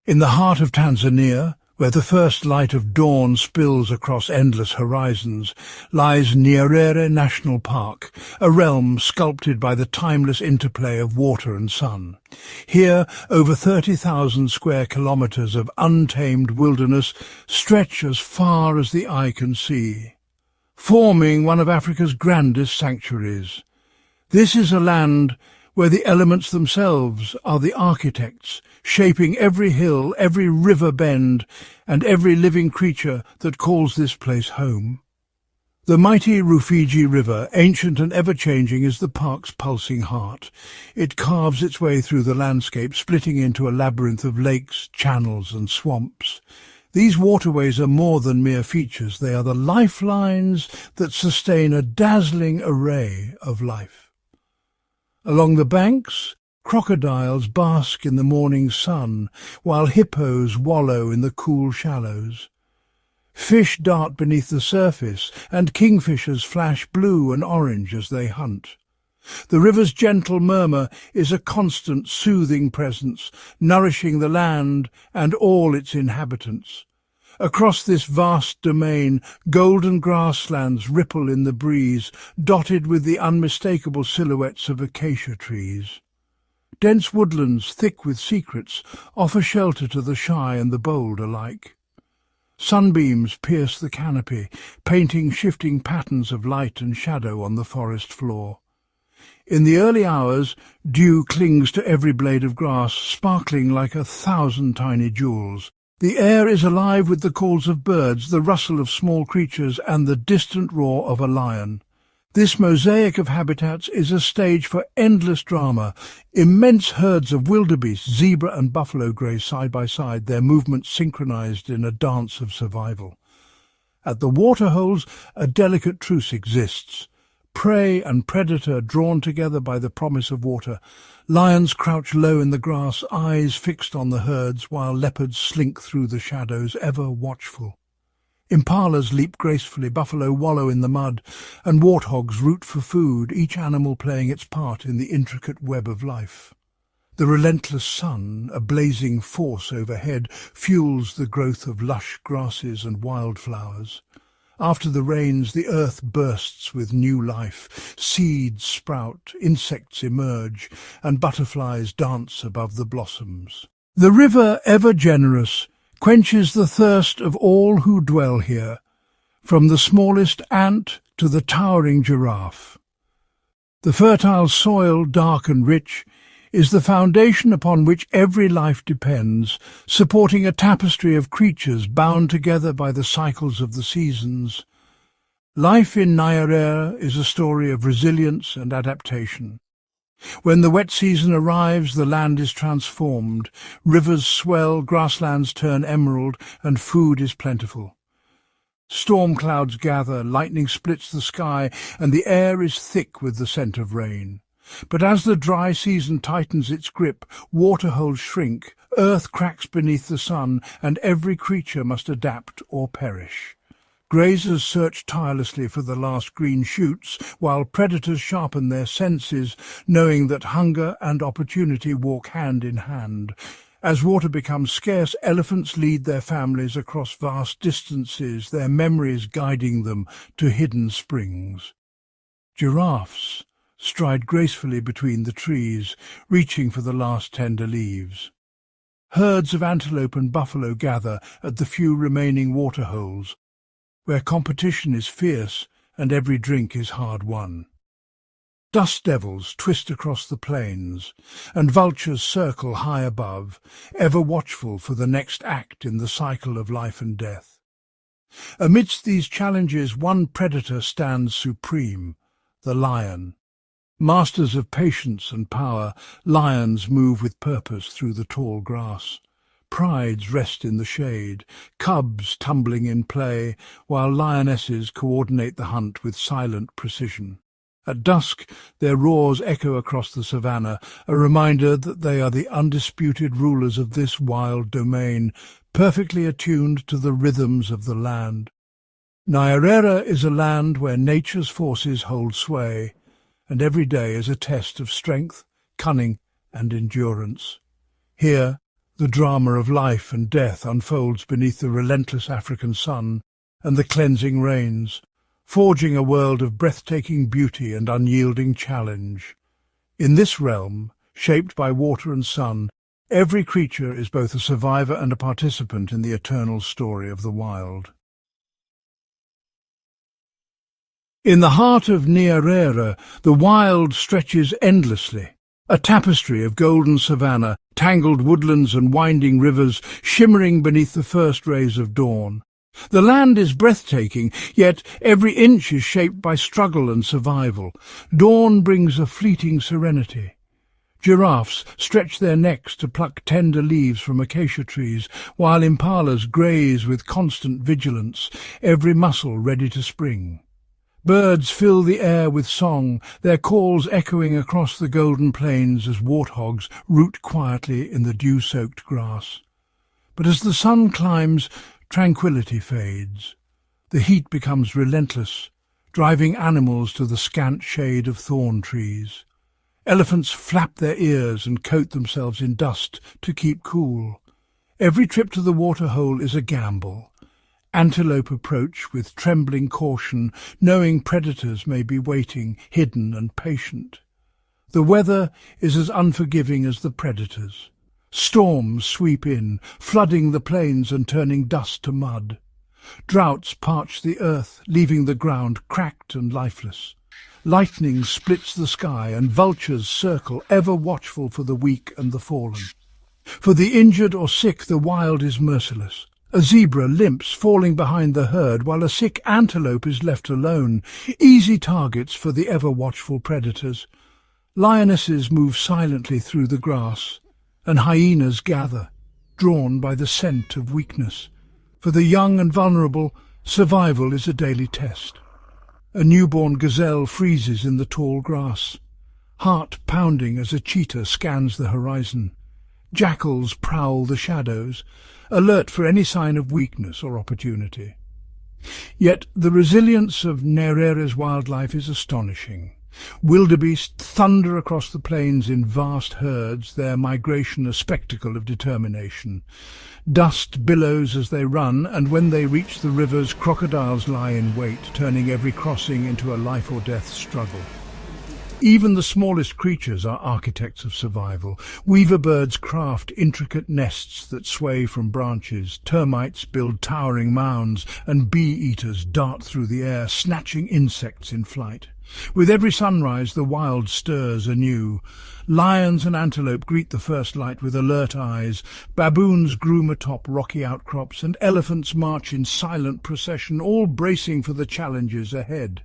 In the heart of Tanzania, where the first light of dawn spills across endless horizons, lies Nyerere National Park, a realm sculpted by the timeless interplay of water and sun. Here, over 30,000 square kilometres of untamed wilderness stretch as far as the eye can see, forming one of Africa's grandest sanctuaries. This is a land where the elements themselves are the architects, shaping every hill, every river bend, and every living creature that calls this place home. The mighty Rufiji River, ancient and ever-changing, is the park's pulsing heart. It carves its way through the landscape, splitting into a labyrinth of lakes, channels and swamps. These waterways are more than mere features. They are the lifelines that sustain a dazzling array of life. Along the banks, crocodiles bask in the morning sun, while hippos wallow in the cool shallows. Fish dart beneath the surface, and kingfishers flash blue and orange as they hunt. The river's gentle murmur is a constant, soothing presence, nourishing the land and all its inhabitants. Across this vast domain, golden grasslands ripple in the breeze, dotted with the unmistakable silhouettes of acacia trees. Dense woodlands, thick with secrets, offer shelter to the shy and the bold alike. Sunbeams pierce the canopy, painting shifting patterns of light and shadow on the forest floor. In the early hours, dew clings to every blade of grass, sparkling like 1,000 tiny jewels. The air is alive with the calls of birds, the rustle of small creatures, and the distant roar of a lion. This mosaic of habitats is a stage for endless drama. Immense herds of wildebeest, zebra and buffalo graze side by side, their movements synchronized in a dance of survival. At the waterholes, a delicate truce exists. Prey and predator drawn together by the promise of water. Lions crouch low in the grass, eyes fixed on the herds, while leopards slink through the shadows, ever watchful. Impalas leap gracefully, buffalo wallow in the mud, and warthogs root for food, each animal playing its part in the intricate web of life. The relentless sun, a blazing force overhead, fuels the growth of lush grasses and wildflowers. After the rains, the earth bursts with new life. Seeds sprout, insects emerge, and butterflies dance above the blossoms. The river, ever generous, quenches the thirst of all who dwell here, from the smallest ant to the towering giraffe. The fertile soil, dark and rich, is the foundation upon which every life depends, supporting a tapestry of creatures bound together by the cycles of the seasons. Life in Nyerere is a story of resilience and adaptation. When the wet season arrives, the land is transformed. Rivers swell, grasslands turn emerald, and food is plentiful. Storm clouds gather, lightning splits the sky, and the air is thick with the scent of rain. But as the dry season tightens its grip, waterholes shrink, earth cracks beneath the sun, and every creature must adapt or perish. Grazers search tirelessly for the last green shoots, while predators sharpen their senses, knowing that hunger and opportunity walk hand in hand. As water becomes scarce, elephants lead their families across vast distances, their memories guiding them to hidden springs. Giraffes stride gracefully between the trees, reaching for the last tender leaves. Herds of antelope and buffalo gather at the few remaining waterholes, where competition is fierce and every drink is hard-won. Dust devils twist across the plains, and vultures circle high above, ever watchful for the next act in the cycle of life and death. Amidst these challenges, one predator stands supreme, the lion. Masters of patience and power, lions move with purpose through the tall grass. Prides rest in the shade, cubs tumbling in play, while lionesses coordinate the hunt with silent precision. At dusk, their roars echo across the savannah, a reminder that they are the undisputed rulers of this wild domain, perfectly attuned to the rhythms of the land. Nyerere is a land where nature's forces hold sway, and every day is a test of strength, cunning, and endurance. Here, The drama of life and death unfolds beneath the relentless African sun and the cleansing rains, forging a world of breathtaking beauty and unyielding challenge. In this realm, shaped by water and sun, every creature is both a survivor and a participant in the eternal story of the wild. In the heart of Nyerere, the wild stretches endlessly, a tapestry of golden savanna, tangled woodlands and winding rivers shimmering beneath the first rays of dawn. The land is breathtaking, yet every inch is shaped by struggle and survival. Dawn brings a fleeting serenity. Giraffes stretch their necks to pluck tender leaves from acacia trees, while impalas graze with constant vigilance, every muscle ready to spring. Birds fill the air with song, their calls echoing across the golden plains as warthogs root quietly in the dew-soaked grass. But as the sun climbs, tranquility fades. The heat becomes relentless, driving animals to the scant shade of thorn trees. Elephants flap their ears and coat themselves in dust to keep cool. Every trip to the waterhole is a gamble. Antelope approach with trembling caution, knowing predators may be waiting, hidden and patient. The weather is as unforgiving as the predators. Storms sweep in, flooding the plains and turning dust to mud. Droughts parch the earth, leaving the ground cracked and lifeless. Lightning splits the sky, and vultures circle, ever watchful for the weak and the fallen. For the injured or sick, the wild is merciless. A zebra limps, falling behind the herd, while a sick antelope is left alone, easy targets for the ever-watchful predators. Lionesses move silently through the grass, and hyenas gather, drawn by the scent of weakness. For the young and vulnerable, survival is a daily test. A newborn gazelle freezes in the tall grass, heart pounding as a cheetah scans the horizon. Jackals prowl the shadows, alert for any sign of weakness or opportunity. Yet the resilience of Nyerere's wildlife is astonishing. Wildebeest thunder across the plains in vast herds, their migration a spectacle of determination. Dust billows as they run, and when they reach the rivers, crocodiles lie in wait, turning every crossing into a life-or-death struggle. Even the smallest creatures are architects of survival. Weaver birds craft intricate nests that sway from branches, termites build towering mounds, and bee-eaters dart through the air, snatching insects in flight. With every sunrise, the wild stirs anew. Lions and antelope greet the first light with alert eyes, baboons groom atop rocky outcrops, and elephants march in silent procession, all bracing for the challenges ahead.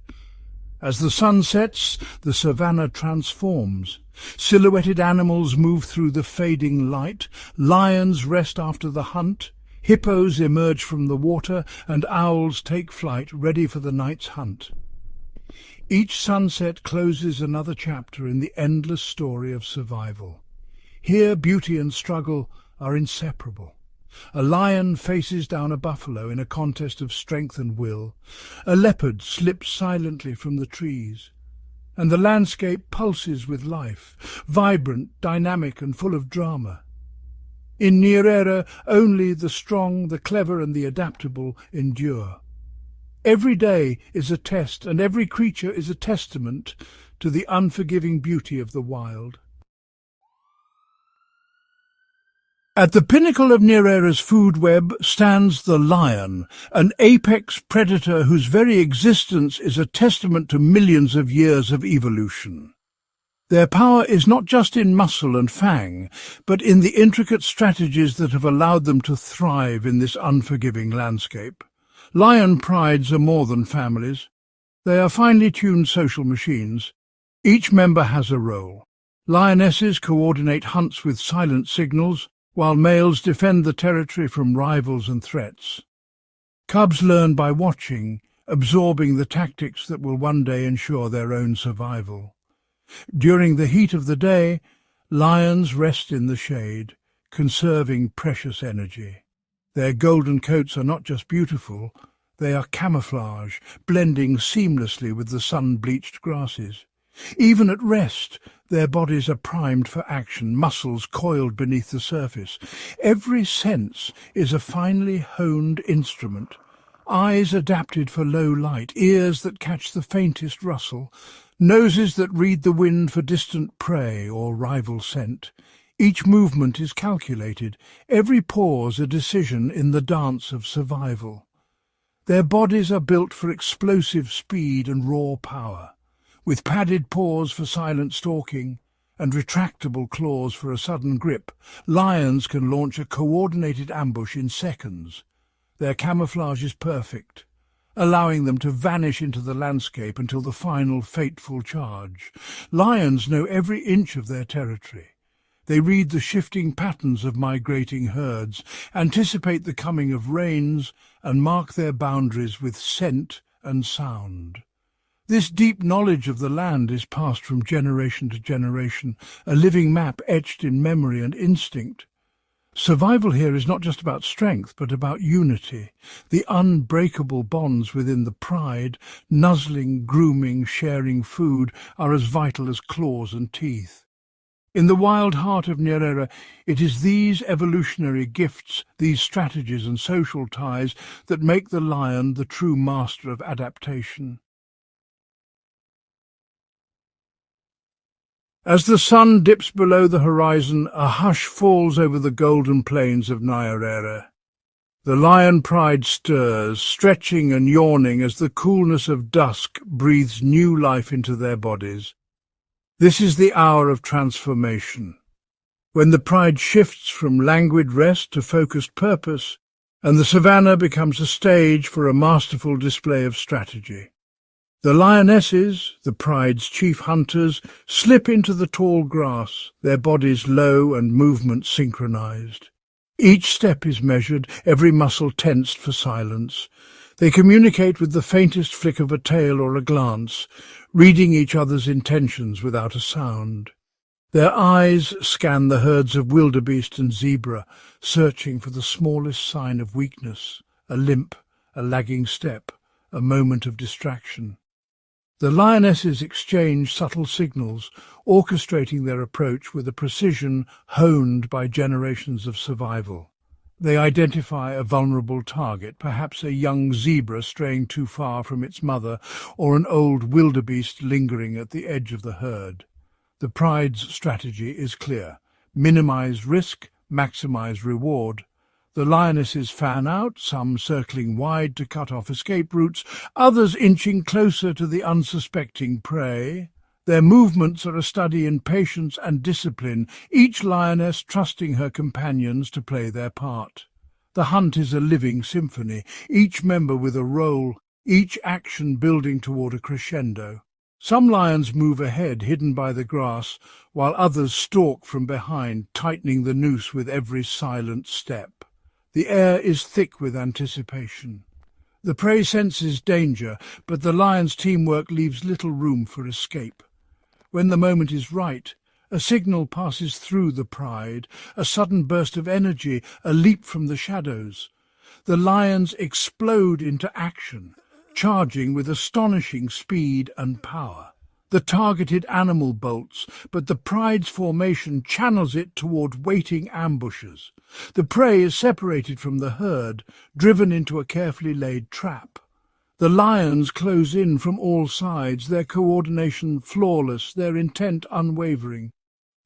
As the sun sets, the savanna transforms. Silhouetted animals move through the fading light, lions rest after the hunt, hippos emerge from the water, and owls take flight, ready for the night's hunt. Each sunset closes another chapter in the endless story of survival. Here beauty and struggle are inseparable. A lion faces down a buffalo in a contest of strength and will. A leopard slips silently from the trees. And the landscape pulses with life, vibrant, dynamic and full of drama. In Nyerere, only the strong, the clever and the adaptable endure. Every day is a test, and every creature is a testament to the unforgiving beauty of the wild. At the pinnacle of Nyerere's food web stands the lion, an apex predator whose very existence is a testament to millions of years of evolution. Their power is not just in muscle and fang, but in the intricate strategies that have allowed them to thrive in this unforgiving landscape. Lion prides are more than families. They are finely tuned social machines. Each member has a role. Lionesses coordinate hunts with silent signals, while males defend the territory from rivals and threats. Cubs learn by watching, absorbing the tactics that will one day ensure their own survival. During the heat of the day, lions rest in the shade, conserving precious energy. Their golden coats are not just beautiful, they are camouflage, blending seamlessly with the sun-bleached grasses. Even at rest, Their bodies are primed for action, muscles coiled beneath the surface. Every sense is a finely honed instrument. Eyes adapted for low light, ears that catch the faintest rustle, noses that read the wind for distant prey or rival scent. Each movement is calculated, every pause a decision in the dance of survival. Their bodies are built for explosive speed and raw power, with padded paws for silent stalking and retractable claws for a sudden grip. Lions can launch a coordinated ambush in seconds. Their camouflage is perfect, allowing them to vanish into the landscape until the final fateful charge. Lions know every inch of their territory. They read the shifting patterns of migrating herds, anticipate the coming of rains, and mark their boundaries with scent and sound. This deep knowledge of the land is passed from generation to generation, a living map etched in memory and instinct. Survival here is not just about strength, but about unity, the unbreakable bonds within the pride, nuzzling, grooming, sharing food, are as vital as claws and teeth. In the wild heart of Nyerere, it is these evolutionary gifts, these strategies and social ties that make the lion the true master of adaptation. As the sun dips below the horizon, a hush falls over the golden plains of Nyerere. The lion pride stirs, stretching and yawning as the coolness of dusk breathes new life into their bodies. This is the hour of transformation, when the pride shifts from languid rest to focused purpose, and the Savanna becomes a stage for a masterful display of strategy. The lionesses, the pride's chief hunters, slip into the tall grass, their bodies low and movement synchronized. Each step is measured, every muscle tensed for silence. They communicate with the faintest flick of a tail or a glance, reading each other's intentions without a sound. Their eyes scan the herds of wildebeest and zebra, searching for the smallest sign of weakness, a limp, a lagging step, a moment of distraction. The lionesses exchange subtle signals, orchestrating their approach with a precision honed by generations of survival. They identify a vulnerable target, perhaps a young zebra straying too far from its mother, or an old wildebeest lingering at the edge of the herd. The pride's strategy is clear: minimize risk, maximize reward. The lionesses fan out, some circling wide to cut off escape routes, others inching closer to the unsuspecting prey. Their movements are a study in patience and discipline, each lioness trusting her companions to play their part. The hunt is a living symphony, each member with a role, each action building toward a crescendo. Some lions move ahead, hidden by the grass, while others stalk from behind, tightening the noose with every silent step. The air is thick with anticipation. The prey senses danger, but the lion's teamwork leaves little room for escape. When the moment is right, a signal passes through the pride, a sudden burst of energy, a leap from the shadows. The lions explode into action, charging with astonishing speed and power. The targeted animal bolts, but the pride's formation channels it toward waiting ambushes. The prey is separated from the herd, driven into a carefully laid trap. The lions close in from all sides, their coordination flawless, their intent unwavering.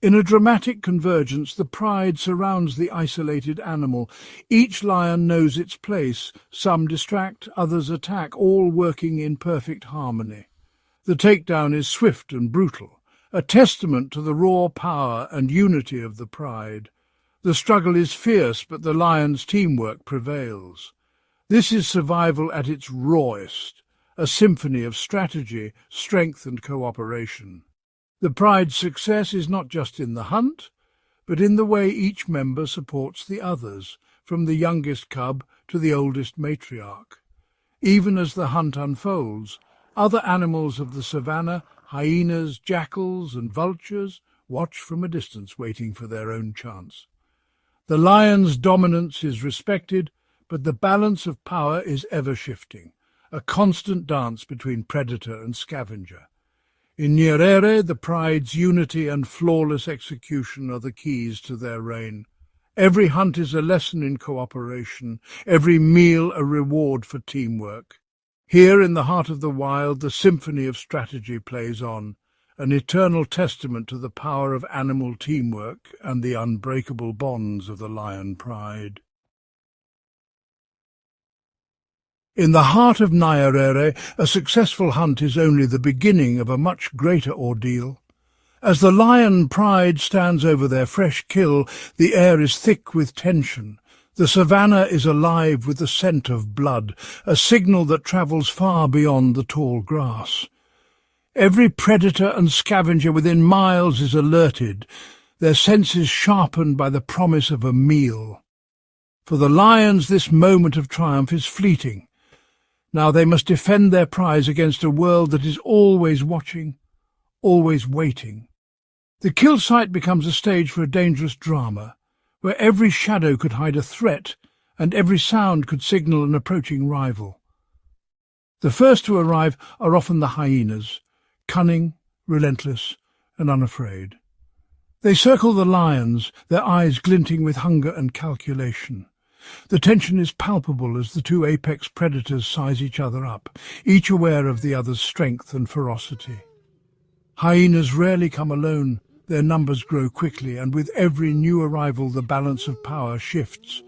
In a dramatic convergence, the pride surrounds the isolated animal. Each lion knows its place. Some distract, others attack, all working in perfect harmony. The takedown is swift and brutal, a testament to the raw power and unity of the pride. The struggle is fierce, but the lion's teamwork prevails. This is survival at its rawest, a symphony of strategy, strength and cooperation. The pride's success is not just in the hunt, but in the way each member supports the others, from the youngest cub to the oldest matriarch. Even as the hunt unfolds, other animals of the savanna, hyenas, jackals and vultures, watch from a distance, waiting for their own chance. The lion's dominance is respected, but the balance of power is ever shifting, a constant dance between predator and scavenger. In Nyerere, the pride's unity and flawless execution are the keys to their reign. Every hunt is a lesson in cooperation, every meal a reward for teamwork. Here in the heart of the wild, the Symphony of Strategy plays on, an eternal testament to the power of animal teamwork and the unbreakable bonds of the lion pride. In the heart of Nyerere, a successful hunt is only the beginning of a much greater ordeal. As the lion pride stands over their fresh kill, the air is thick with tension. The savanna is alive with the scent of blood, a signal that travels far beyond the tall grass. Every predator and scavenger within miles is alerted, their senses sharpened by the promise of a meal. For the lions, this moment of triumph is fleeting. Now they must defend their prize against a world that is always watching, always waiting. The kill site becomes a stage for a dangerous drama, where every shadow could hide a threat and every sound could signal an approaching rival. The first to arrive are often the hyenas, cunning, relentless, and unafraid. They circle the lions, their eyes glinting with hunger and calculation. The tension is palpable as the two apex predators size each other up, each aware of the other's strength and ferocity. Hyenas rarely come alone. Their numbers grow quickly, and with every new arrival the balance of power shifts.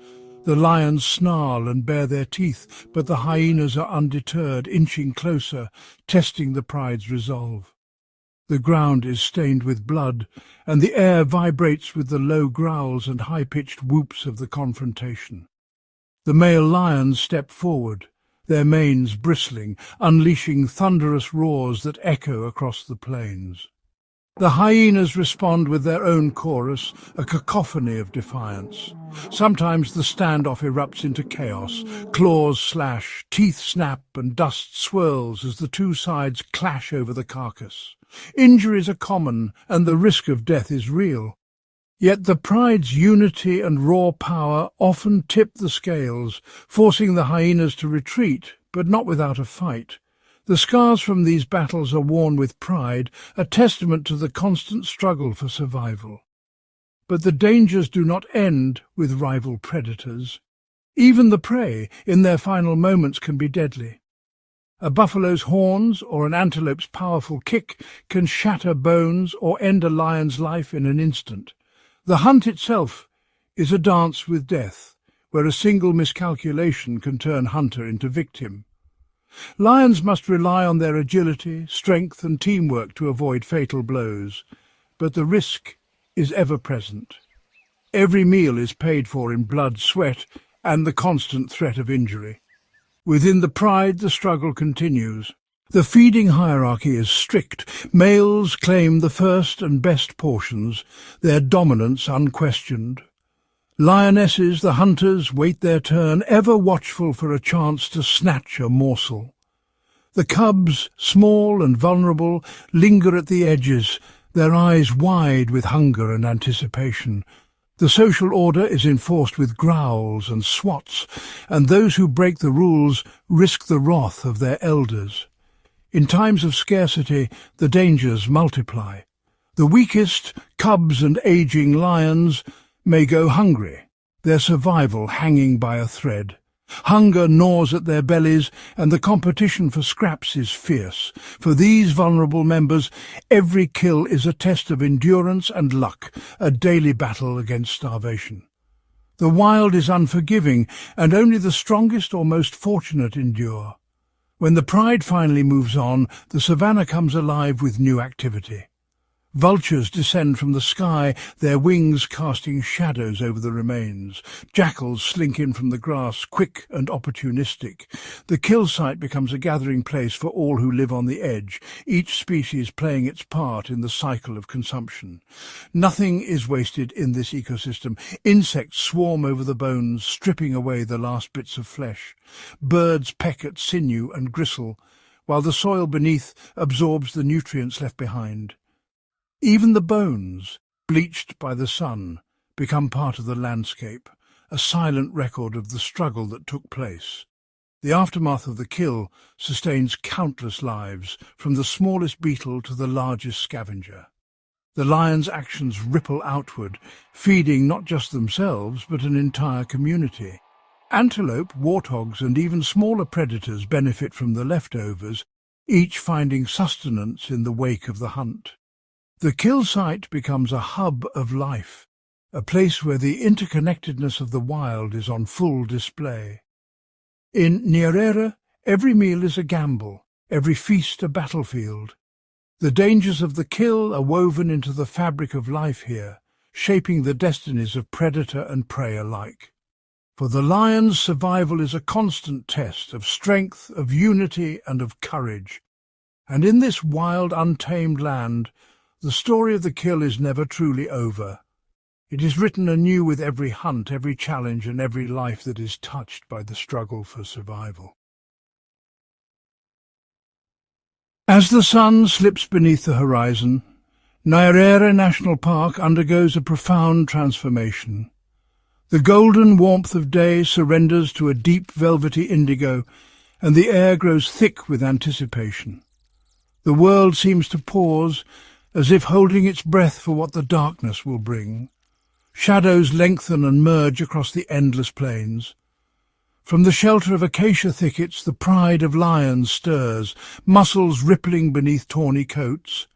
The lions snarl and bare their teeth, but the hyenas are undeterred, inching closer, testing the pride's resolve. The ground is stained with blood, and the air vibrates with the low growls and high-pitched whoops of the confrontation. The male lions step forward, their manes bristling, unleashing thunderous roars that echo across the plains. The hyenas respond with their own chorus, a cacophony of defiance. Sometimes the standoff erupts into chaos. Claws slash, teeth snap, and dust swirls as the two sides clash over the carcass. Injuries are common, and the risk of death is real. Yet the pride's unity and raw power often tip the scales, forcing the hyenas to retreat, but not without a fight. The scars from these battles are worn with pride, a testament to the constant struggle for survival. But the dangers do not end with rival predators. Even the prey, in their final moments, can be deadly. A buffalo's horns or an antelope's powerful kick can shatter bones or end a lion's life in an instant. The hunt itself is a dance with death, where a single miscalculation can turn hunter into victim. Lions must rely on their agility, strength and teamwork to avoid fatal blows, but the risk is ever present. Every meal is paid for in blood, sweat and the constant threat of injury. Within the pride, the struggle continues. The feeding hierarchy is strict. Males claim the first and best portions, their dominance unquestioned. Lionesses, the hunters, wait their turn, ever watchful for a chance to snatch a morsel. The cubs, small and vulnerable, linger at the edges, their eyes wide with hunger and anticipation. The social order is enforced with growls and swats, and those who break the rules risk the wrath of their elders. In times of scarcity, the dangers multiply. The weakest, cubs and aging lions, may go hungry, their survival hanging by a thread. Hunger gnaws at their bellies, and the competition for scraps is fierce. For these vulnerable members, every kill is a test of endurance and luck, a daily battle against starvation. The wild is unforgiving, and only the strongest or most fortunate endure. When the pride finally moves on, the savanna comes alive with new activity. Vultures descend from the sky, their wings casting shadows over the remains. Jackals slink in from the grass, quick and opportunistic. The kill site becomes a gathering place for all who live on the edge, each species playing its part in the cycle of consumption. Nothing is wasted in this ecosystem. Insects swarm over the bones, stripping away the last bits of flesh. Birds peck at sinew and gristle, while the soil beneath absorbs the nutrients left behind. Even the bones, bleached by the sun, become part of the landscape, a silent record of the struggle that took place. The aftermath of the kill sustains countless lives, from the smallest beetle to the largest scavenger. The lion's actions ripple outward, feeding not just themselves but an entire community. Antelope, warthogs and even smaller predators benefit from the leftovers, each finding sustenance in the wake of the hunt. The kill site becomes a hub of life, a place where the interconnectedness of the wild is on full display. In Nyerere, every meal is a gamble, every feast a battlefield. The dangers of the kill are woven into the fabric of life here, shaping the destinies of predator and prey alike. For the lion's survival is a constant test of strength, of unity and of courage. And in this wild, untamed land, the story of the kill is never truly over. It is written anew with every hunt, every challenge and every life that is touched by the struggle for survival. As the sun slips beneath the horizon, Nyerere National Park undergoes a profound transformation. The golden warmth of day surrenders to a deep velvety indigo, and the air grows thick with anticipation. The world seems to pause, as if holding its breath for what the darkness will bring. Shadows lengthen and merge across the endless plains. From the shelter of acacia thickets, the pride of lions stirs, muscles rippling beneath tawny coats.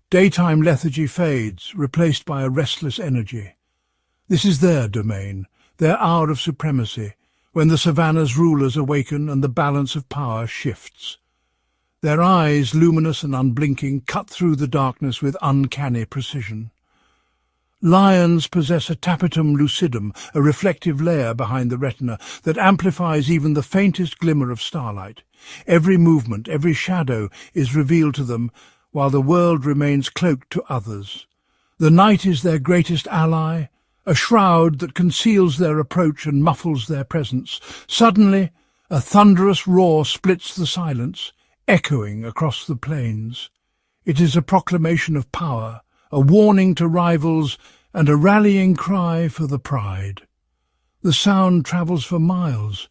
Daytime lethargy fades, replaced by a restless energy. This is their domain, their hour of supremacy, when the Savanna's rulers awaken and the balance of power shifts. Their eyes, luminous and unblinking, cut through the darkness with uncanny precision. Lions possess a tapetum lucidum, a reflective layer behind the retina that amplifies even the faintest glimmer of starlight. Every movement, every shadow is revealed to them, while the world remains cloaked to others. The night is their greatest ally, a shroud that conceals their approach and muffles their presence. Suddenly, a thunderous roar splits the silence, echoing across the plains. It is a proclamation of power, a warning to rivals, and a rallying cry for the pride. The sound travels for miles,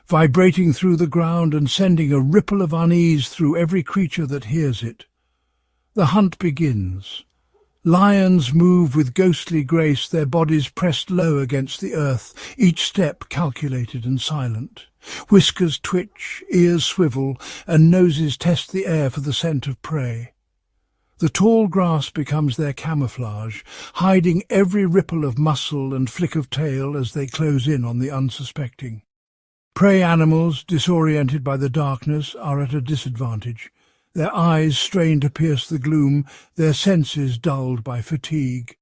vibrating through the ground and sending a ripple of unease through every creature that hears it. The hunt begins. Lions move with ghostly grace, their bodies pressed low against the earth, each step calculated and silent. Whiskers twitch, ears swivel, and noses test the air for the scent of prey. The tall grass becomes their camouflage, hiding every ripple of muscle and flick of tail as they close in on the unsuspecting. Prey animals, disoriented by the darkness, are at a disadvantage, their eyes strained to pierce the gloom, their senses dulled by fatigue.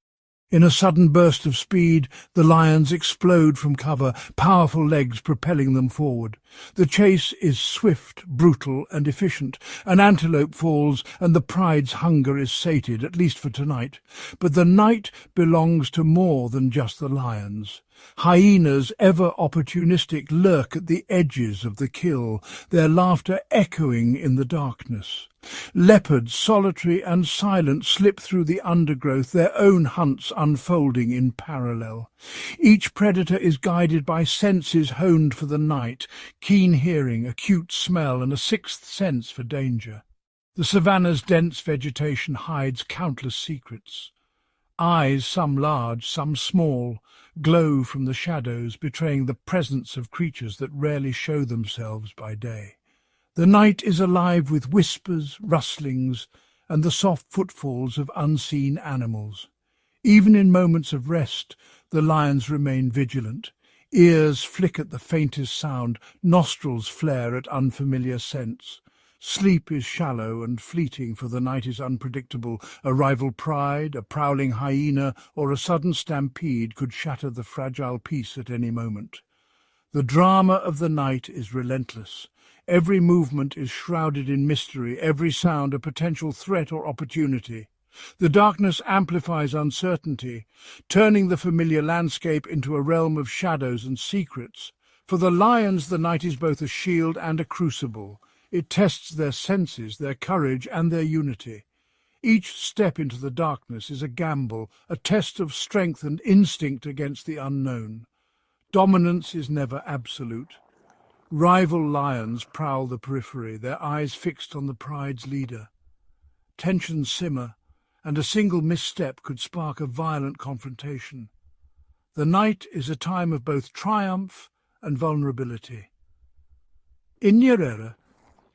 In a sudden burst of speed, the lions explode from cover, powerful legs propelling them forward. The chase is swift, brutal, and efficient. An antelope falls, and the pride's hunger is sated, at least for tonight. But the night belongs to more than just the lions. Hyenas, ever opportunistic, lurk at the edges of the kill, their laughter echoing in the darkness. Leopards, solitary and silent, slip through the undergrowth, their own hunts unfolding in parallel. Each predator is guided by senses honed for the night, keen hearing, acute smell, and a sixth sense for danger. The savanna's dense vegetation hides countless secrets. Eyes, some large, some small, glow from the shadows, betraying the presence of creatures that rarely show themselves by day. The night is alive with whispers, rustlings, and the soft footfalls of unseen animals. Even in moments of rest, the lions remain vigilant. Ears flick at the faintest sound, nostrils flare at unfamiliar scents. Sleep is shallow and fleeting, for the night is unpredictable. A rival pride, a prowling hyena, or a sudden stampede could shatter the fragile peace at any moment. The drama of the night is relentless. Every movement is shrouded in mystery, every sound a potential threat or opportunity. The darkness amplifies uncertainty, turning the familiar landscape into a realm of shadows and secrets. For the lions, the night is both a shield and a crucible. It tests their senses, their courage, and their unity. Each step into the darkness is a gamble, a test of strength and instinct against the unknown. Dominance is never absolute. Rival lions prowl the periphery, their eyes fixed on the pride's leader. Tensions simmer, and a single misstep could spark a violent confrontation. The night is a time of both triumph and vulnerability. In Nyerere,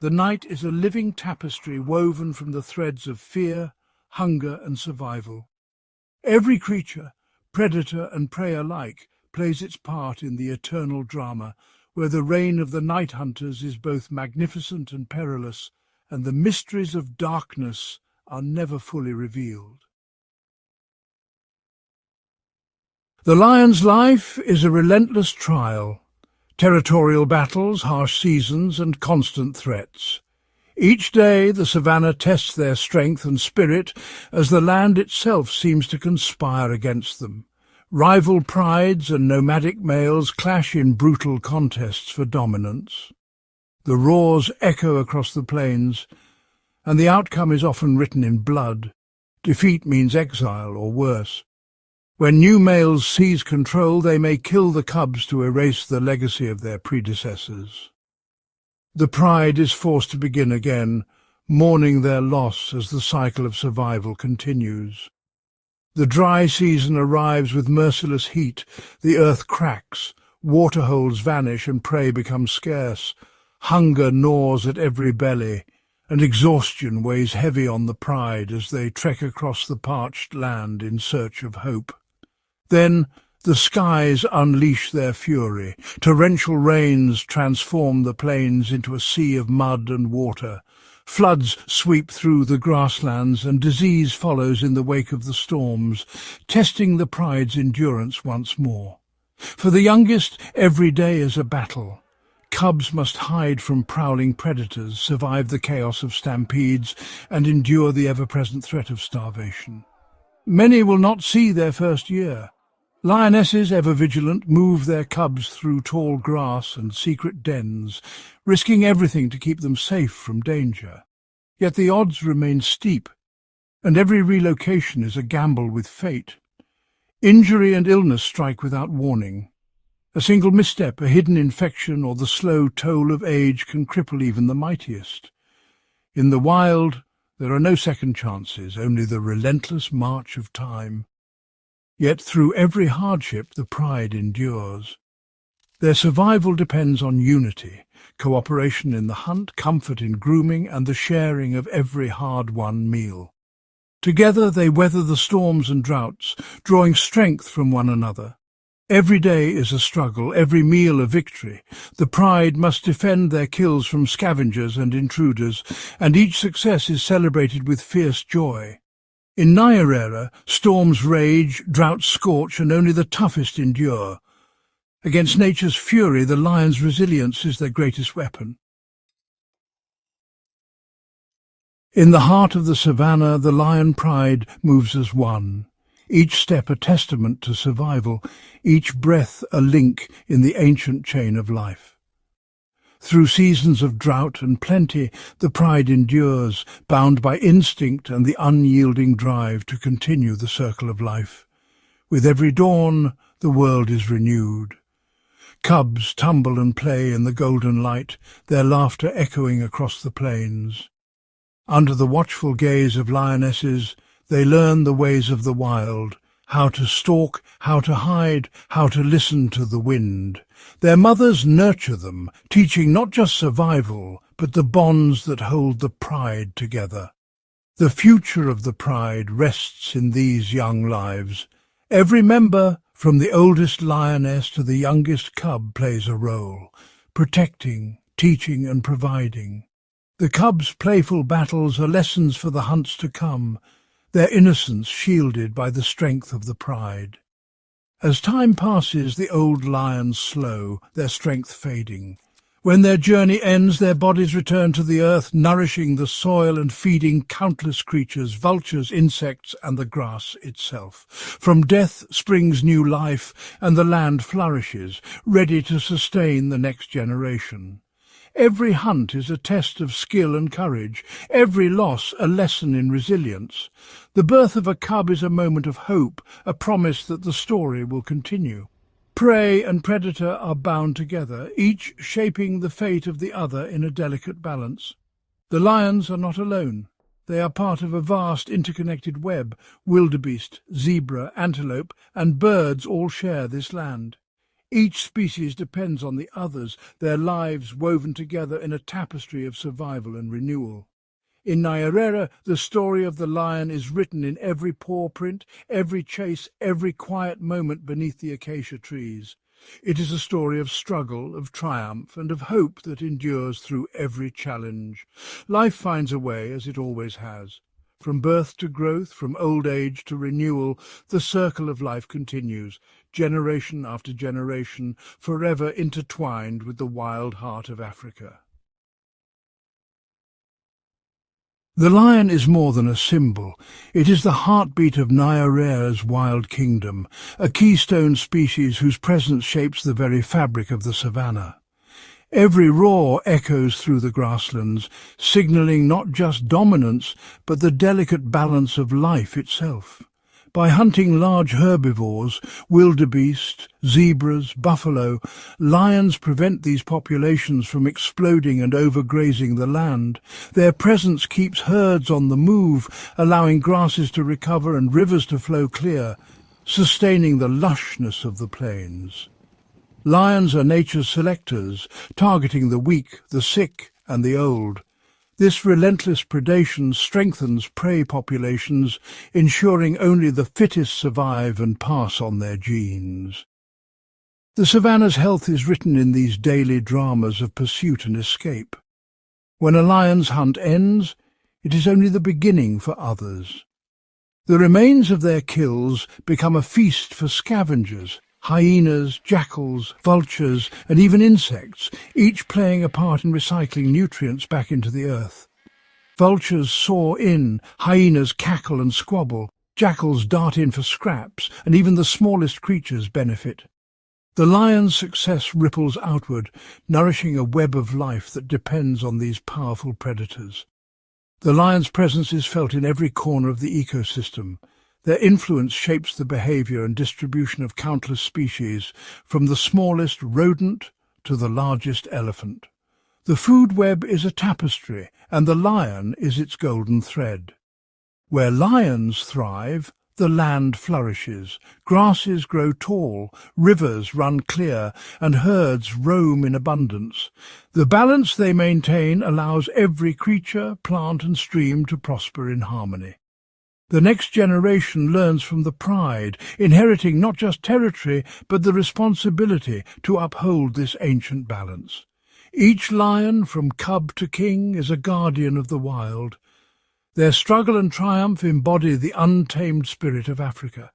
the night is a living tapestry woven from the threads of fear, hunger and survival. Every creature, predator and prey alike, plays its part in the eternal drama, where the reign of the night hunters is both magnificent and perilous, and the mysteries of darkness are never fully revealed. The lion's life is a relentless trial. Territorial battles, harsh seasons and constant threats. Each day the savanna tests their strength and spirit as the land itself seems to conspire against them. Rival prides and nomadic males clash in brutal contests for dominance. The roars echo across the plains, and the outcome is often written in blood. Defeat means exile or worse. When new males seize control, they may kill the cubs to erase the legacy of their predecessors. The pride is forced to begin again, mourning their loss as the cycle of survival continues. The dry season arrives with merciless heat, the earth cracks, waterholes vanish and prey becomes scarce. Hunger gnaws at every belly, and exhaustion weighs heavy on the pride as they trek across the parched land in search of hope. Then the skies unleash their fury. Torrential rains transform the plains into a sea of mud and water. Floods sweep through the grasslands, and disease follows in the wake of the storms, testing the pride's endurance once more. For the youngest, every day is a battle. Cubs must hide from prowling predators, survive the chaos of stampedes, and endure the ever-present threat of starvation. Many will not see their first year. Lionesses, ever vigilant, move their cubs through tall grass and secret dens, risking everything to keep them safe from danger. Yet the odds remain steep, and every relocation is a gamble with fate. Injury and illness strike without warning. A single misstep, a hidden infection, or the slow toll of age can cripple even the mightiest. In the wild, there are no second chances, only the relentless march of time. Yet through every hardship the pride endures. Their survival depends on unity, cooperation in the hunt, comfort in grooming, and the sharing of every hard-won meal. Together they weather the storms and droughts, drawing strength from one another. Every day is a struggle, every meal a victory. The pride must defend their kills from scavengers and intruders, and each success is celebrated with fierce joy. In Nyerere, storms rage, droughts scorch, and only the toughest endure. Against nature's fury, the lion's resilience is their greatest weapon. In the heart of the savanna, the lion pride moves as one. Each step a testament to survival, each breath a link in the ancient chain of life. Through seasons of drought and plenty, the pride endures, bound by instinct and the unyielding drive to continue the circle of life. With every dawn, the world is renewed. Cubs tumble and play in the golden light, their laughter echoing across the plains. Under the watchful gaze of lionesses, they learn the ways of the wild, how to stalk, how to hide, how to listen to the wind. Their mothers nurture them, teaching not just survival, but the bonds that hold the pride together. The future of the pride rests in these young lives. Every member, from the oldest lioness to the youngest cub, plays a role, protecting, teaching and providing. The cubs' playful battles are lessons for the hunts to come, their innocence shielded by the strength of the pride. As time passes, the old lions slow, their strength fading. When their journey ends, their bodies return to the earth, nourishing the soil and feeding countless creatures, vultures, insects, and the grass itself. From death springs new life, and the land flourishes, ready to sustain the next generation. Every hunt is a test of skill and courage, every loss a lesson in resilience. The birth of a cub is a moment of hope, a promise that the story will continue. Prey and predator are bound together, each shaping the fate of the other in a delicate balance. The lions are not alone. They are part of a vast interconnected web. Wildebeest, zebra, antelope, and birds all share this land. Each species depends on the others, their lives woven together in a tapestry of survival and renewal. In Nyerere, the story of the lion is written in every paw print, every chase, every quiet moment beneath the acacia trees. It is a story of struggle, of triumph, and of hope that endures through every challenge. Life finds a way, as it always has. From birth to growth, from old age to renewal, the circle of life continues, generation after generation, forever intertwined with the wild heart of Africa. The lion is more than a symbol. It is the heartbeat of Nyerere's wild kingdom, a keystone species whose presence shapes the very fabric of the Savanna. Every roar echoes through the grasslands, signalling not just dominance, but the delicate balance of life itself. By hunting large herbivores, wildebeest, zebras, buffalo, lions prevent these populations from exploding and overgrazing the land. Their presence keeps herds on the move, allowing grasses to recover and rivers to flow clear, sustaining the lushness of the plains. Lions are nature's selectors, targeting the weak, the sick, and the old. This relentless predation strengthens prey populations, ensuring only the fittest survive and pass on their genes. The Savanna's health is written in these daily dramas of pursuit and escape. When a lion's hunt ends, it is only the beginning for others. The remains of their kills become a feast for scavengers, hyenas, jackals, vultures, and even insects, each playing a part in recycling nutrients back into the earth. Vultures soar in, hyenas cackle and squabble, jackals dart in for scraps, and even the smallest creatures benefit. The lion's success ripples outward, nourishing a web of life that depends on these powerful predators. The lion's presence is felt in every corner of the ecosystem. Their influence shapes the behavior and distribution of countless species, from the smallest rodent to the largest elephant. The food web is a tapestry, and the lion is its golden thread. Where lions thrive, the land flourishes. Grasses grow tall, rivers run clear, and herds roam in abundance. The balance they maintain allows every creature, plant, and stream to prosper in harmony. The next generation learns from the pride, inheriting not just territory, but the responsibility to uphold this ancient balance. Each lion, from cub to king, is a guardian of the wild. Their struggle and triumph embody the untamed spirit of Africa.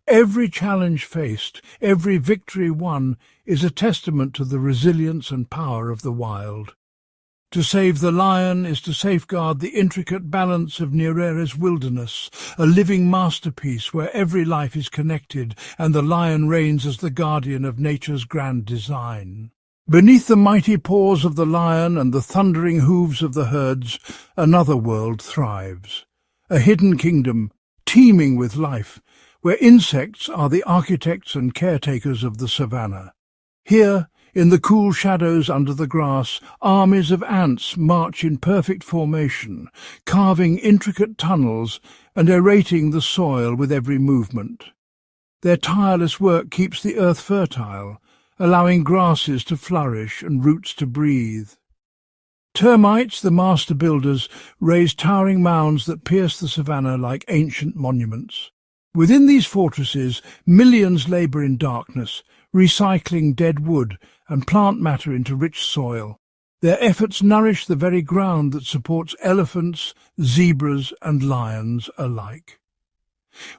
Every challenge faced, every victory won, is a testament to the resilience and power of the wild. To save the lion is to safeguard the intricate balance of Nyerere's wilderness, a living masterpiece where every life is connected and the lion reigns as the guardian of nature's grand design. Beneath the mighty paws of the lion and the thundering hooves of the herds, another world thrives. A hidden kingdom, teeming with life, where insects are the architects and caretakers of the savanna. Here, in the cool shadows under the grass, armies of ants march in perfect formation, carving intricate tunnels and aerating the soil with every movement. Their tireless work keeps the earth fertile, allowing grasses to flourish and roots to breathe. Termites, the master builders, raise towering mounds that pierce the savanna like ancient monuments. Within these fortresses, millions labour in darkness, recycling dead wood and plant matter into rich soil. Their efforts nourish the very ground that supports elephants, zebras and lions alike.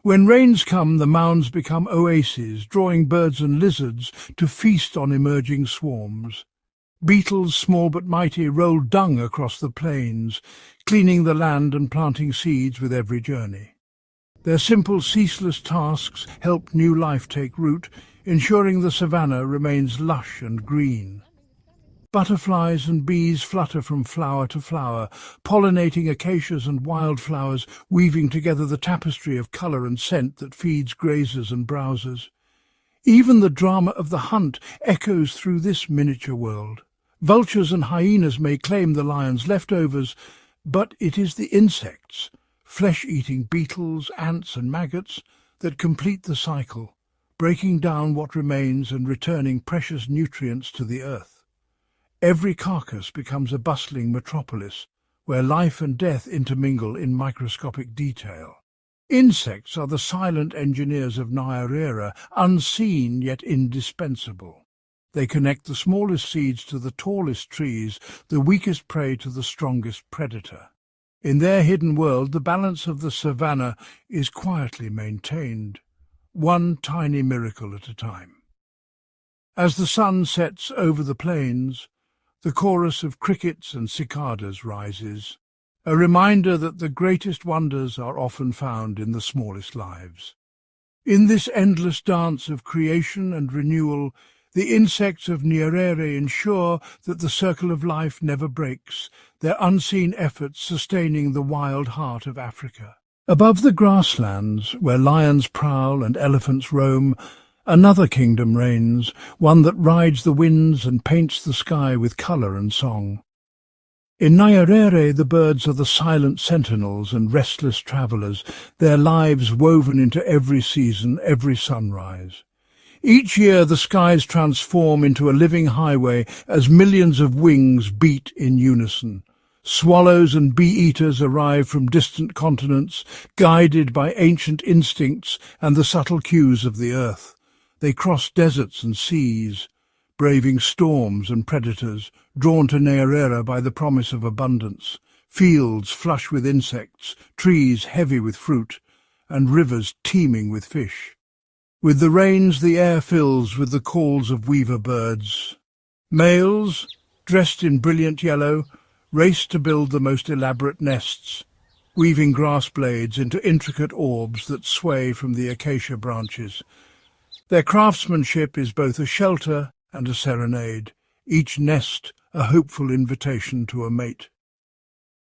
When rains come, the mounds become oases, drawing birds and lizards to feast on emerging swarms. Beetles, small but mighty, roll dung across the plains, cleaning the land and planting seeds with every journey. Their simple, ceaseless tasks help new life take root, ensuring the savanna remains lush and green. Butterflies and bees flutter from flower to flower, pollinating acacias and wildflowers, weaving together the tapestry of colour and scent that feeds grazers and browsers. Even the drama of the hunt echoes through this miniature world. Vultures and hyenas may claim the lion's leftovers, but it is the insects, flesh-eating beetles, ants and maggots, that complete the cycle, breaking down what remains and returning precious nutrients to the earth. Every carcass becomes a bustling metropolis, where life and death intermingle in microscopic detail. Insects are the silent engineers of Nyerere, unseen yet indispensable. They connect the smallest seeds to the tallest trees, the weakest prey to the strongest predator. In their hidden world, the balance of the savanna is quietly maintained, one tiny miracle at a time. As the sun sets over the plains, the chorus of crickets and cicadas rises, a reminder that the greatest wonders are often found in the smallest lives. In this endless dance of creation and renewal, the insects of Nyerere ensure that the circle of life never breaks, their unseen efforts sustaining the wild heart of Africa. Above the grasslands, where lions prowl and elephants roam, another kingdom reigns, one that rides the winds and paints the sky with colour and song. In Nyerere, the birds are the silent sentinels and restless travellers, their lives woven into every season, every sunrise. Each year the skies transform into a living highway as millions of wings beat in unison. Swallows and bee-eaters arrive from distant continents, guided by ancient instincts and the subtle cues of the earth. They cross deserts and seas, braving storms and predators, drawn to Nyerere by the promise of abundance, fields flush with insects, trees heavy with fruit, and rivers teeming with fish. With the rains the air fills with the calls of weaver birds. Males, dressed in brilliant yellow, race to build the most elaborate nests, weaving grass blades into intricate orbs that sway from the acacia branches. Their craftsmanship is both a shelter and a serenade, each nest a hopeful invitation to a mate.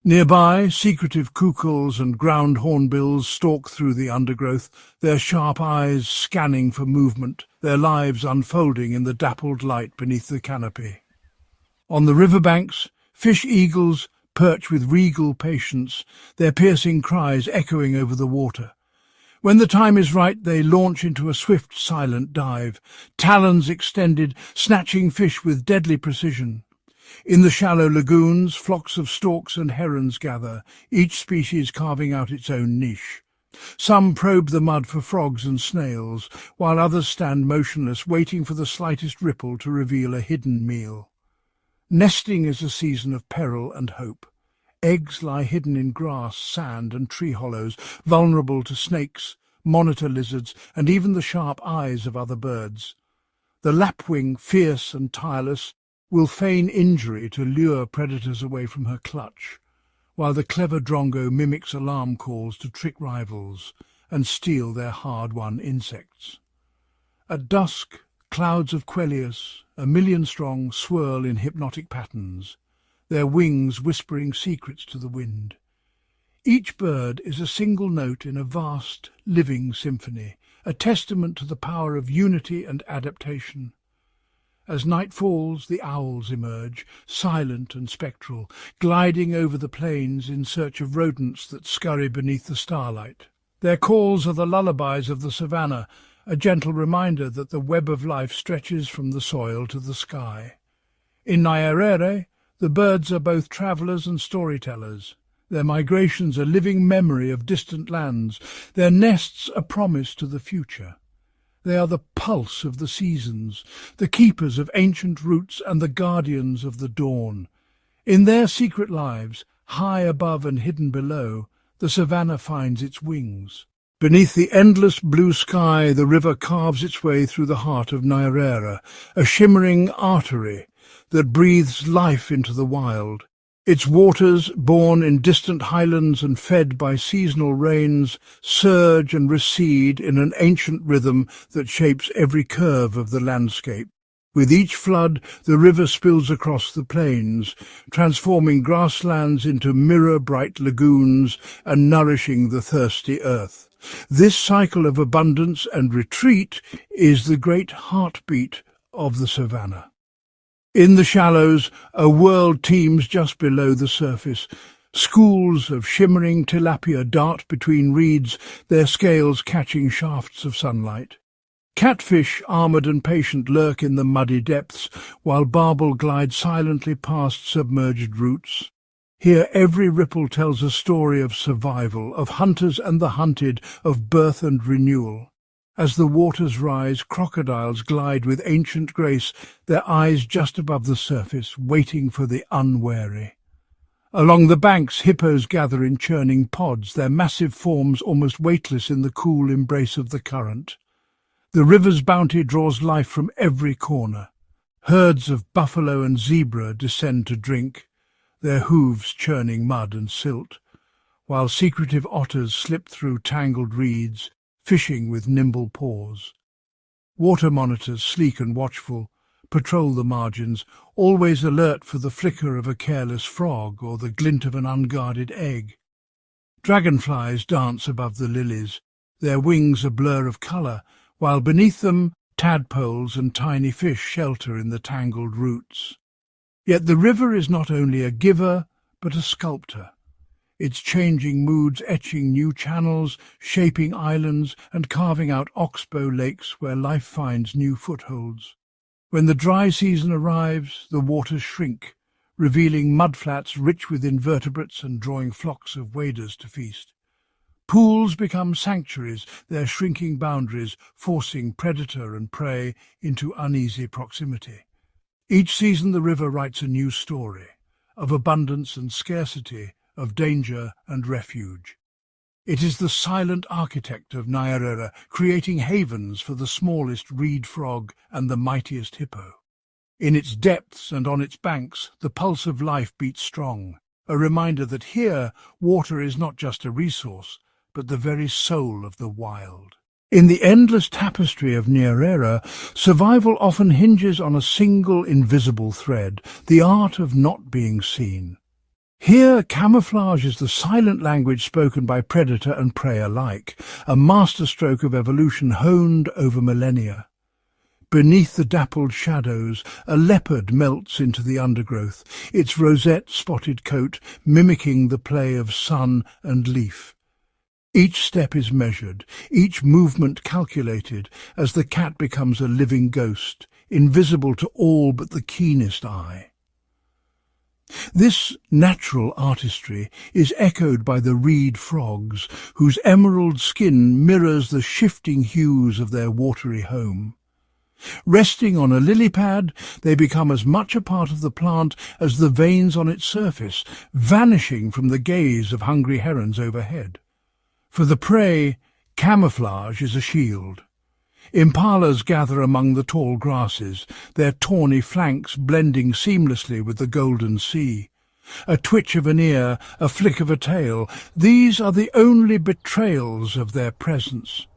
Nearby, secretive cuckoos and ground hornbills stalk through the undergrowth, their sharp eyes scanning for movement, their lives unfolding in the dappled light beneath the canopy. On the riverbanks, fish-eagles perch with regal patience, their piercing cries echoing over the water. When the time is right, they launch into a swift, silent dive, talons extended, snatching fish with deadly precision. In the shallow lagoons, flocks of storks and herons gather, each species carving out its own niche. Some probe the mud for frogs and snails, while others stand motionless, waiting for the slightest ripple to reveal a hidden meal. Nesting is a season of peril and hope. Eggs lie hidden in grass, sand and tree hollows, vulnerable to snakes, monitor lizards, and even the sharp eyes of other birds. The lapwing, fierce and tireless, will feign injury to lure predators away from her clutch, while the clever drongo mimics alarm calls to trick rivals and steal their hard-won insects. At dusk, clouds of Quellius, 1,000,000 strong, swirl in hypnotic patterns, their wings whispering secrets to the wind. Each bird is a single note in a vast, living symphony, a testament to the power of unity and adaptation. As night falls, the owls emerge, silent and spectral, gliding over the plains in search of rodents that scurry beneath the starlight. Their calls are the lullabies of the savanna, a gentle reminder that the web of life stretches from the soil to the sky. In Nyerere, the birds are both travellers and storytellers. Their migrations a living memory of distant lands, their nests a promise to the future. They are the pulse of the seasons, the keepers of ancient roots and the guardians of the dawn. In their secret lives, high above and hidden below, the savanna finds its wings. Beneath the endless blue sky, the river carves its way through the heart of Nyerere, a shimmering artery that breathes life into the wild. Its waters, born in distant highlands and fed by seasonal rains, surge and recede in an ancient rhythm that shapes every curve of the landscape. With each flood, the river spills across the plains, transforming grasslands into mirror-bright lagoons and nourishing the thirsty earth. This cycle of abundance and retreat is the great heartbeat of the savanna. In the shallows, a world teems just below the surface. Schools of shimmering tilapia dart between reeds, their scales catching shafts of sunlight. Catfish, armoured and patient, lurk in the muddy depths, while barbel glide silently past submerged roots. Here every ripple tells a story of survival, of hunters and the hunted, of birth and renewal. As the waters rise, crocodiles glide with ancient grace, their eyes just above the surface, waiting for the unwary. Along the banks, hippos gather in churning pods, their massive forms almost weightless in the cool embrace of the current. The river's bounty draws life from every corner. Herds of buffalo and zebra descend to drink, their hooves churning mud and silt, while secretive otters slip through tangled reeds, fishing with nimble paws. Water monitors, sleek and watchful, patrol the margins, always alert for the flicker of a careless frog or the glint of an unguarded egg. Dragonflies dance above the lilies, their wings a blur of colour, while beneath them tadpoles and tiny fish shelter in the tangled roots. Yet the river is not only a giver, but a sculptor, its changing moods etching new channels, shaping islands, and carving out oxbow lakes where life finds new footholds. When the dry season arrives, the waters shrink, revealing mudflats rich with invertebrates and drawing flocks of waders to feast. Pools become sanctuaries, their shrinking boundaries forcing predator and prey into uneasy proximity. Each season the river writes a new story, of abundance and scarcity, of danger and refuge. It is the silent architect of Nyerere, creating havens for the smallest reed frog and the mightiest hippo. In its depths and on its banks, the pulse of life beats strong, a reminder that here water is not just a resource, but the very soul of the wild. In the endless tapestry of Nyerere, survival often hinges on a single invisible thread, the art of not being seen. Here, camouflage is the silent language spoken by predator and prey alike, a masterstroke of evolution honed over millennia. Beneath the dappled shadows, a leopard melts into the undergrowth, its rosette-spotted coat mimicking the play of sun and leaf. Each step is measured, each movement calculated, as the cat becomes a living ghost, invisible to all but the keenest eye. This natural artistry is echoed by the reed frogs, whose emerald skin mirrors the shifting hues of their watery home. Resting on a lily pad, they become as much a part of the plant as the veins on its surface, vanishing from the gaze of hungry herons overhead. For the prey, camouflage is a shield. Impalas gather among the tall grasses, their tawny flanks blending seamlessly with the golden sea. A twitch of an ear, a flick of a tail, these are the only betrayals of their presence.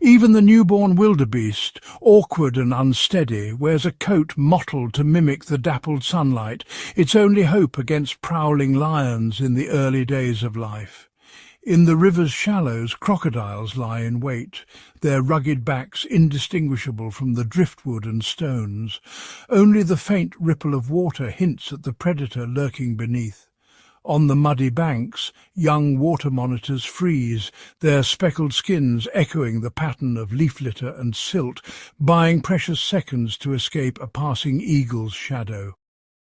Even the newborn wildebeest, awkward and unsteady, wears a coat mottled to mimic the dappled sunlight, its only hope against prowling lions in the early days of life. In the river's shallows, crocodiles lie in wait, their rugged backs indistinguishable from the driftwood and stones. Only the faint ripple of water hints at the predator lurking beneath. On the muddy banks, young water monitors freeze, their speckled skins echoing the pattern of leaf litter and silt, buying precious seconds to escape a passing eagle's shadow.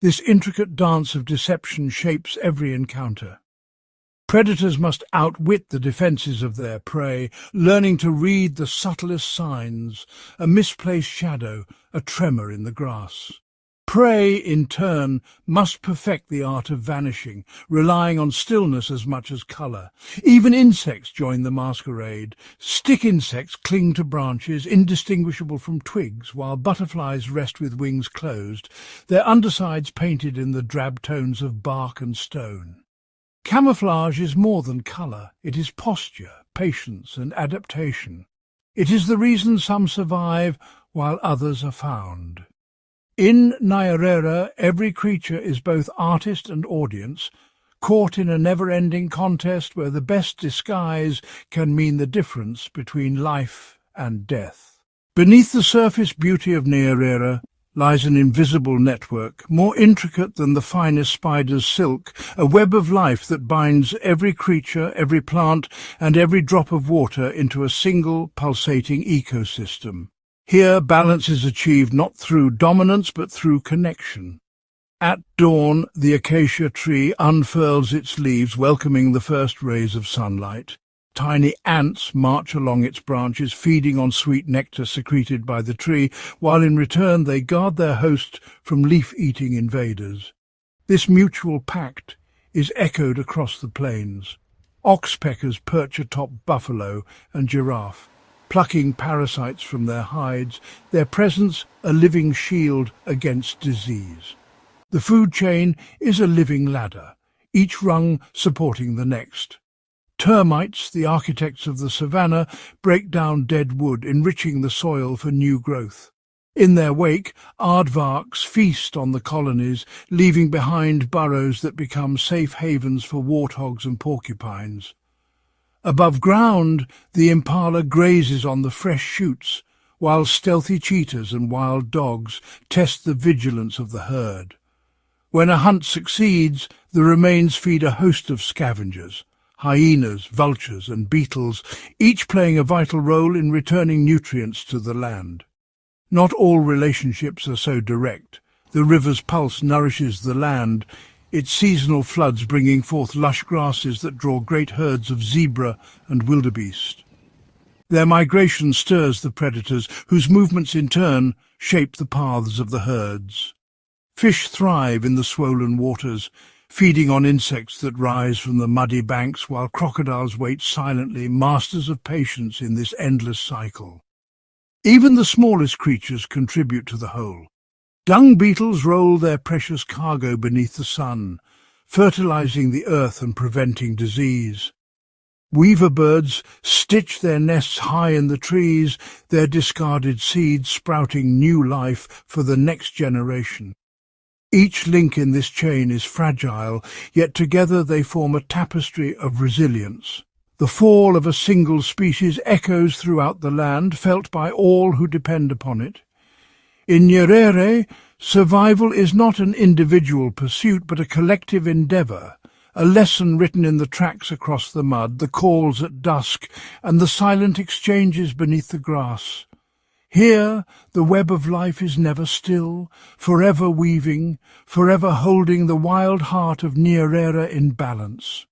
This intricate dance of deception shapes every encounter. Predators must outwit the defences of their prey, learning to read the subtlest signs, a misplaced shadow, a tremor in the grass. Prey, in turn, must perfect the art of vanishing, relying on stillness as much as colour. Even insects join the masquerade. Stick insects cling to branches, indistinguishable from twigs, while butterflies rest with wings closed, their undersides painted in the drab tones of bark and stone. Camouflage is more than colour, it is posture, patience and adaptation. It is the reason some survive while others are found. In Nyerere, every creature is both artist and audience, caught in a never-ending contest where the best disguise can mean the difference between life and death. Beneath the surface beauty of Nyerere lies an invisible network, more intricate than the finest spider's silk, a web of life that binds every creature, every plant, and every drop of water into a single pulsating ecosystem. Here, balance is achieved not through dominance but through connection. At dawn, the acacia tree unfurls its leaves, welcoming the first rays of sunlight. Tiny ants march along its branches, feeding on sweet nectar secreted by the tree, while in return they guard their host from leaf-eating invaders. This mutual pact is echoed across the plains. Oxpeckers perch atop buffalo and giraffe, plucking parasites from their hides, their presence a living shield against disease. The food chain is a living ladder, each rung supporting the next. Termites, the architects of the Savanna, break down dead wood, enriching the soil for new growth. In their wake, aardvarks feast on the colonies, leaving behind burrows that become safe havens for warthogs and porcupines. Above ground, the impala grazes on the fresh shoots, while stealthy cheetahs and wild dogs test the vigilance of the herd. When a hunt succeeds, the remains feed a host of scavengers, hyenas, vultures and beetles, each playing a vital role in returning nutrients to the land. Not all relationships are so direct. The river's pulse nourishes the land, its seasonal floods bringing forth lush grasses that draw great herds of zebra and wildebeest. Their migration stirs the predators, whose movements in turn shape the paths of the herds. Fish thrive in the swollen waters, feeding on insects that rise from the muddy banks, while crocodiles wait silently, masters of patience in this endless cycle. Even the smallest creatures contribute to the whole. Dung beetles roll their precious cargo beneath the sun, fertilizing the earth and preventing disease. Weaver birds stitch their nests high in the trees, their discarded seeds sprouting new life for the next generation. Each link in this chain is fragile, yet together they form a tapestry of resilience. The fall of a single species echoes throughout the land, felt by all who depend upon it. In Nyerere, survival is not an individual pursuit, but a collective endeavour, a lesson written in the tracks across the mud, the calls at dusk, and the silent exchanges beneath the grass. Here, the web of life is never still, forever weaving, forever holding the wild heart of Nyerere in balance.